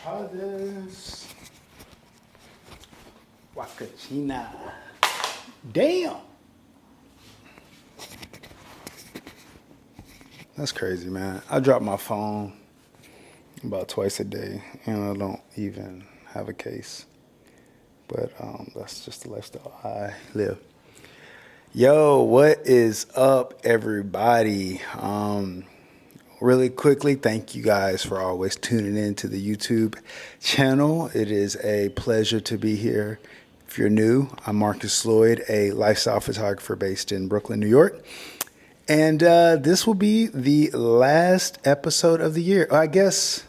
Others. Wakachina. Damn. That's crazy, man. I drop my phone about twice a day, and I don't even have a case. But that's just the lifestyle I live. Yo, what is up, everybody? Really quickly, thank you guys for always tuning in to the YouTube channel. It is a pleasure to be here. If you're new, I'm Marcus Lloyd, a lifestyle photographer based in Brooklyn, New York. And this will be the last episode of the year. I guess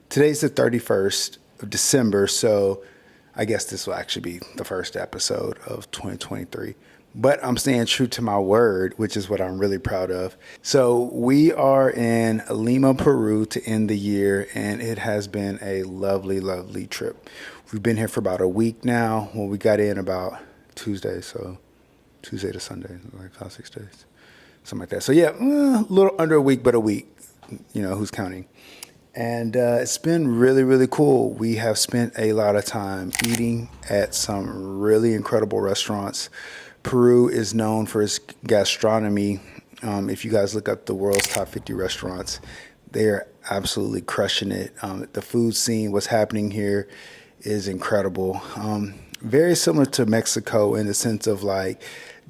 today's the 31st of December, so I guess this will actually be the first episode of 2023. But I'm staying true to my word, which is what I'm really proud of. So we are in Lima, Peru to end the year, and it has been a lovely, lovely trip. We've been here for about a week now. Well, we got in about Tuesday, so Tuesday to Sunday, like 5-6 days, something like that. So yeah, a little under a week, but a week, who's counting? And it's been really, really cool. We have spent a lot of time eating at some really incredible restaurants. Peru is known for its gastronomy. If you guys look up the world's top 50 restaurants, they are absolutely crushing it. The food scene, what's happening here is incredible. Very similar to Mexico in the sense of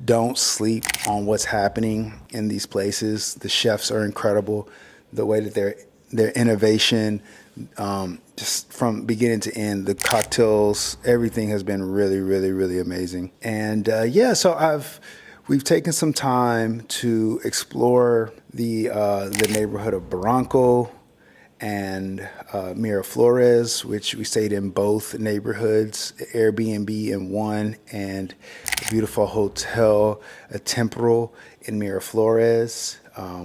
don't sleep on what's happening in these places. The chefs are incredible. The way that their innovation, just from beginning to end, the cocktails, everything has been really, really, really amazing. And so we've taken some time to explore the neighborhood of Barranco and Miraflores, which we stayed in both neighborhoods, Airbnb in one, and a beautiful hotel, a Temporal in Miraflores,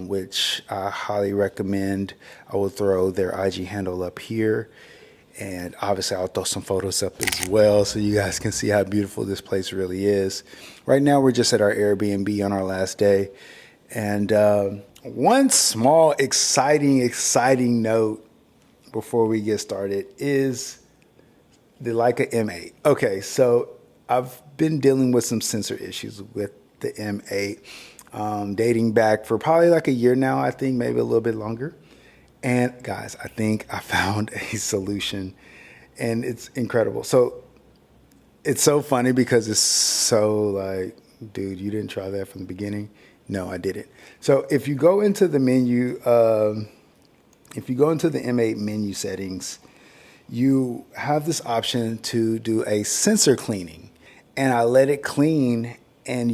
which I highly recommend. I will throw their IG handle up here, and obviously I'll throw some photos up as well so you guys can see how beautiful this place really is. Right now we're just at our Airbnb on our last day, and one small exciting note before we get started is the Leica M8. Okay, so I've been dealing with some sensor issues with the M8, dating back for probably a year now, I think, maybe a little bit longer. And guys, I think I found a solution, and it's incredible. So it's so funny because it's so dude, you didn't try that from the beginning? No, I didn't. So if you go into the menu, if you go into the M8 menu settings, you have this option to do a sensor cleaning, and I let it clean, and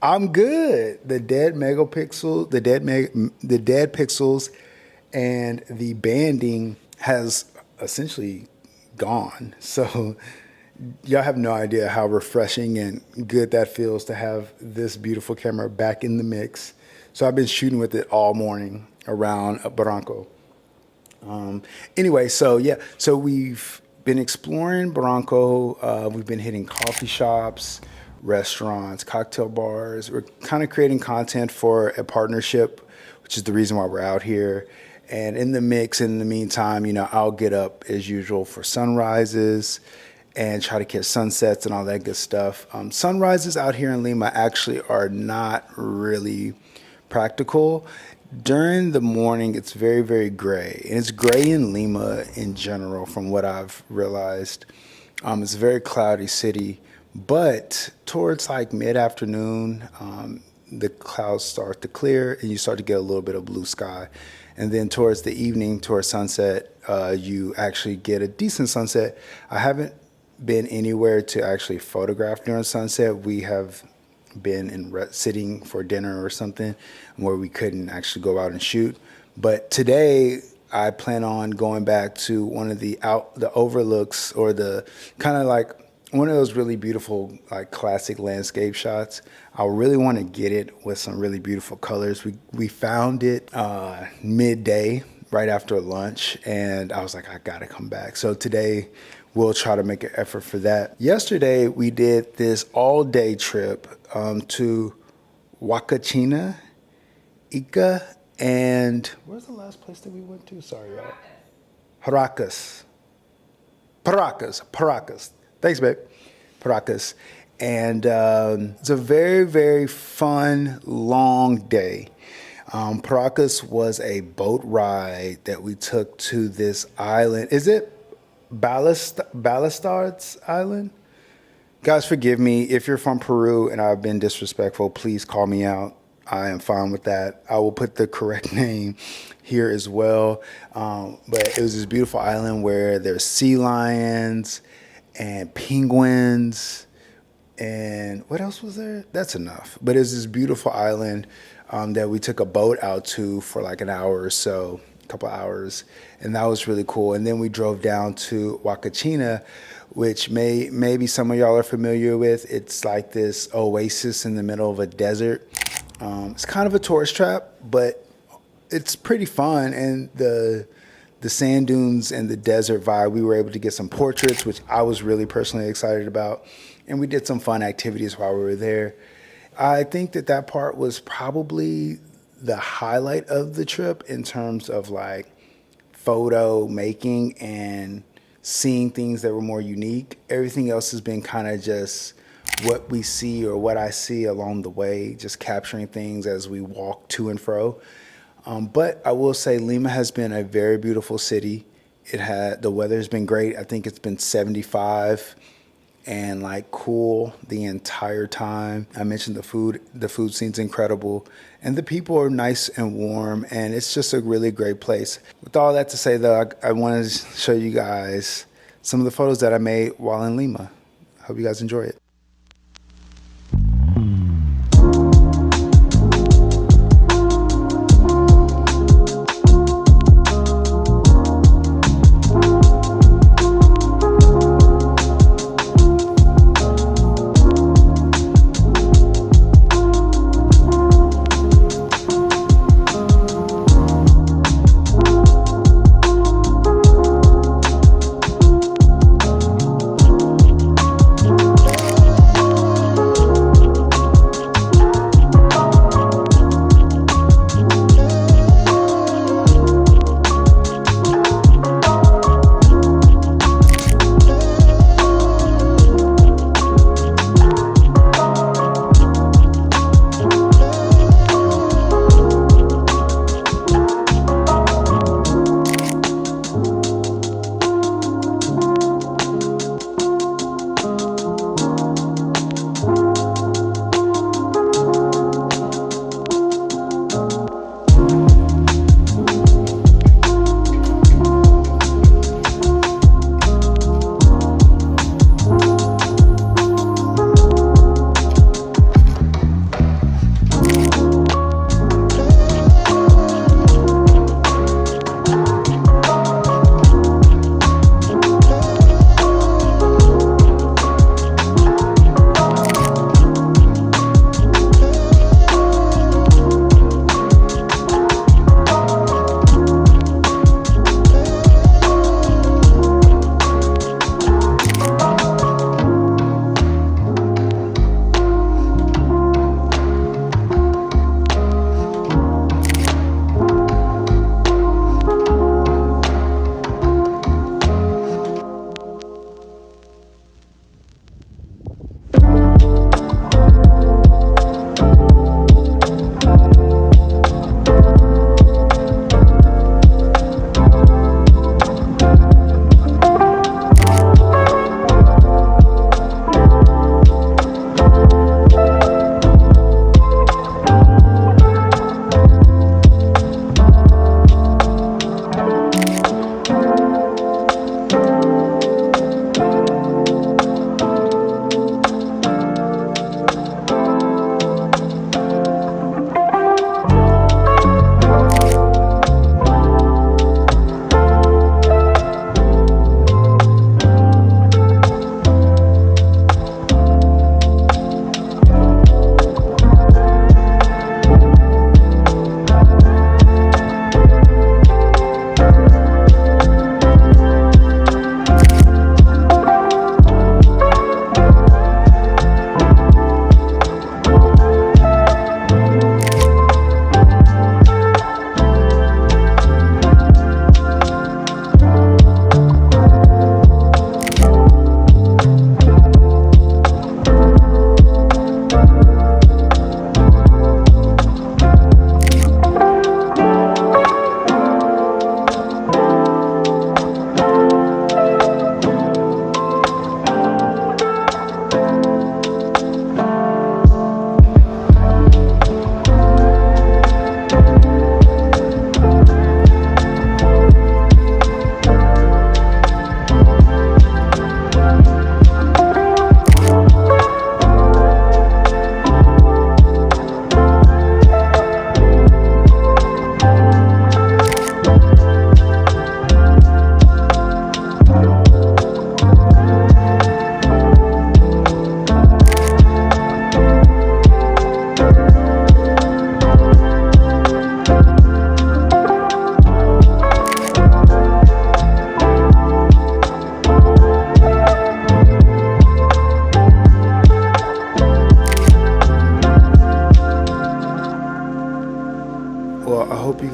I'm good. The dead megapixel, the dead pixels, and the banding has essentially gone. So y'all have no idea how refreshing and good that feels to have this beautiful camera back in the mix. So I've been shooting with it all morning around Barranco. So we've been exploring Barranco. We've been hitting coffee shops, restaurants, cocktail bars. We're kind of creating content for a partnership, which is the reason why we're out here. And in the mix, in the meantime, I'll get up as usual for sunrises and try to catch sunsets and all that good stuff. Sunrises out here in Lima actually are not really practical. During the morning, it's very, very gray. And it's gray in Lima in general, from what I've realized. It's a very cloudy city. But towards mid-afternoon, the clouds start to clear and you start to get a little bit of blue sky. And then towards the evening, towards sunset, you actually get a decent sunset. I haven't been anywhere to actually photograph during sunset. We have been sitting for dinner or something where we couldn't actually go out and shoot. But today I plan on going back to one of the overlooks, or the kind of one of those really beautiful classic landscape shots. I really want to get it with some really beautiful colors. We found it midday, right after lunch, and I was like, I gotta come back. So today we'll try to make an effort for that. Yesterday we did this all-day trip to Wakachina, Ica, and where's the last place that we went to? Sorry, y'all. Paracas. Paracas. Thanks, babe. Paracas. And it's a very, very fun, long day. Paracas was a boat ride that we took to this island. Is it Ballestards Island? Guys, forgive me. If you're from Peru and I've been disrespectful, please call me out. I am fine with that. I will put the correct name here as well. But it was this beautiful island where there's sea lions and penguins. And what else was there? That's enough. But it's this beautiful island that we took a boat out to for like an hour or so, a couple hours. And that was really cool. And then we drove down to Huacachina, which maybe some of y'all are familiar with. It's like this oasis in the middle of a desert. It's kind of a tourist trap, but it's pretty fun. And the sand dunes and the desert vibe, we were able to get some portraits, which I was really personally excited about. And we did some fun activities while we were there. I think that part was probably the highlight of the trip in terms of like photo making and seeing things that were more unique. Everything else has been kind of just what we see or what I see along the way, just capturing things as we walk to and fro. But I will say Lima has been a very beautiful city. The weather has been great. I think it's been 75 and like cool the entire time. I mentioned the food. The food scene's incredible. And the people are nice and warm. And it's just a really great place. With all that to say, though, I wanted to show you guys some of the photos that I made while in Lima. Hope you guys enjoy it.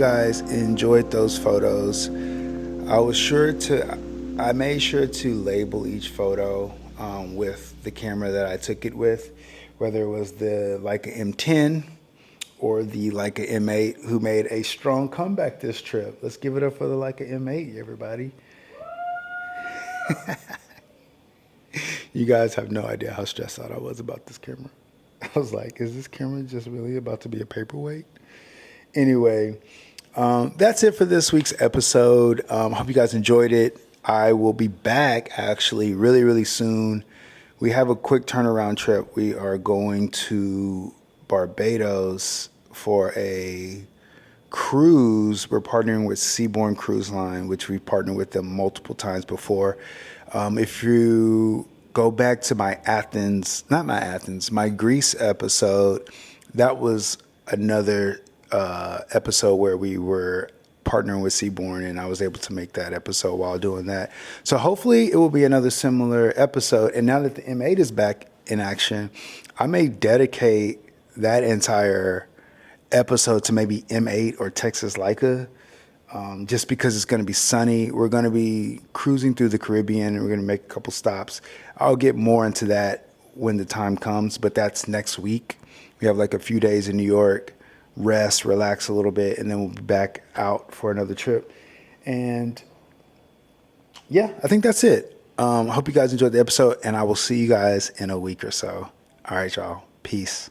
guys enjoyed those photos. I made sure to label each photo with the camera that I took it with, whether it was the Leica M10 or the Leica M8, who made a strong comeback this trip. Let's give it up for the Leica M8, everybody. You guys have no idea how stressed out I was about this camera. I was like, is this camera just really about to be a paperweight? Anyway, that's it for this week's episode. Hope you guys enjoyed it. I will be back actually really, really soon. We have a quick turnaround trip. We are going to Barbados for a cruise. We're partnering with Seabourn Cruise Line, which we've partnered with them multiple times before. If you go back to my Greece episode, that was another episode where we were partnering with Seabourn, and I was able to make that episode while doing that. So hopefully it will be another similar episode. And now that the M8 is back in action, I may dedicate that entire episode to maybe M8 or Texas Leica, just because it's going to be sunny. We're going to be cruising through the Caribbean, and we're going to make a couple stops. I'll get more into that when the time comes, but that's next week. We have like a few days in New York, rest, relax a little bit, and then we'll be back out for another trip. And yeah, I think that's it. Hope you guys enjoyed the episode, and I will see you guys in a week or so. All right, y'all. Peace.